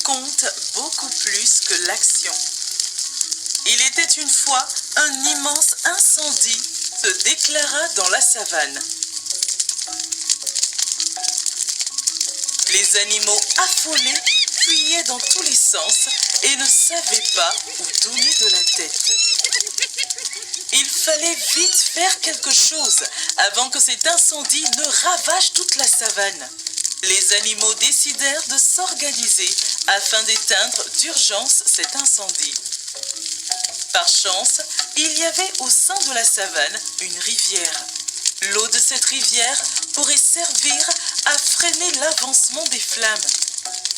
compte beaucoup plus que l'action. Il était une fois, un immense incendie se déclara dans la savane. Les animaux affolés fuyaient dans tous les sens et ne savaient pas où donner de la tête. Il fallait vite faire quelque chose avant que cet incendie ne ravage toute la savane. Les animaux décidèrent de s'organiser afin d'éteindre d'urgence cet incendie. Par chance, il y avait au sein de la savane une rivière. L'eau de cette rivière pourrait servir à freiner l'avancement des flammes.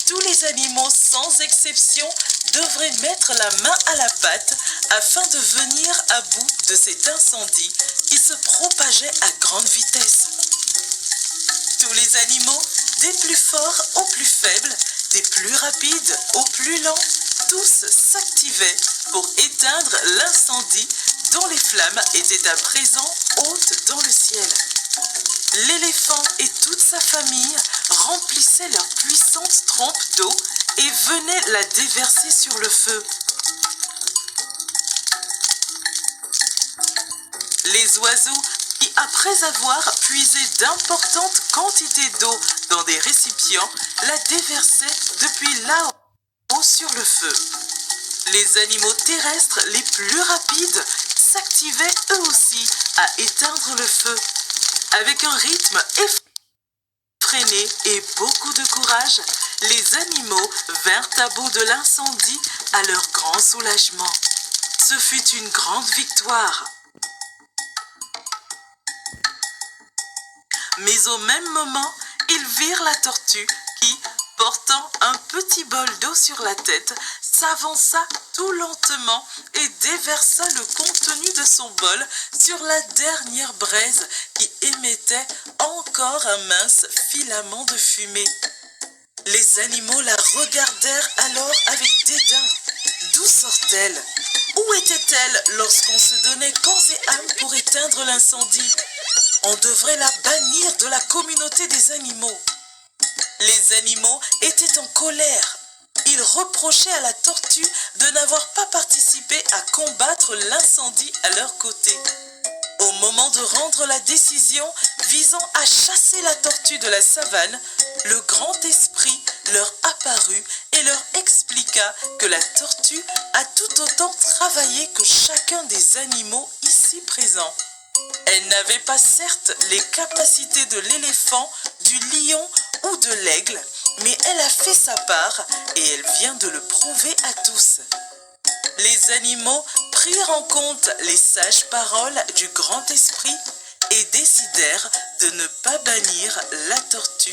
Tous les animaux, sans exception, devraient mettre la main à la pâte afin de venir à bout de cet incendie qui se propageait à grande vitesse. Tous les animaux, des plus forts aux plus faibles, des plus rapides aux plus lents, tous s'activaient pour éteindre l'incendie dont les flammes étaient à présent hautes dans le ciel. L'éléphant et toute sa famille remplissaient leur puissante trompe d'eau et venaient la déverser sur le feu. Les oiseaux qui, après avoir puisé d'importantes quantités d'eau dans des récipients, la déversaient depuis là-haut sur le feu. Les animaux terrestres les plus rapides s'activaient eux aussi à éteindre le feu. Avec un rythme effréné et beaucoup de courage, les animaux vinrent à bout de l'incendie à leur grand soulagement. Ce fut une grande victoire. Mais au même moment, ils virent la tortue qui, portant un petit bol d'eau sur la tête, s'avança tout lentement et déversa le contenu de son bol sur la dernière braise qui émettait encore un mince filament de fumée. Les animaux la regardèrent alors avec dédain. D'où sort-elle? Où était-elle lorsqu'on se donnait corps et âme pour éteindre l'incendie? On devrait la bannir de la communauté des animaux. Les animaux étaient en colère. Ils reprochaient à la tortue de n'avoir pas participé à combattre l'incendie à leur côté. Au moment de rendre la décision visant à chasser la tortue de la savane, le grand esprit leur apparut et leur expliqua que la tortue a tout autant travaillé que chacun des animaux ici présents. Elle n'avait pas certes les capacités de l'éléphant, du lion ou de l'aigle, mais elle a fait sa part et elle vient de le prouver à tous. Les animaux prirent en compte les sages paroles du grand esprit et décidèrent de ne pas bannir la tortue.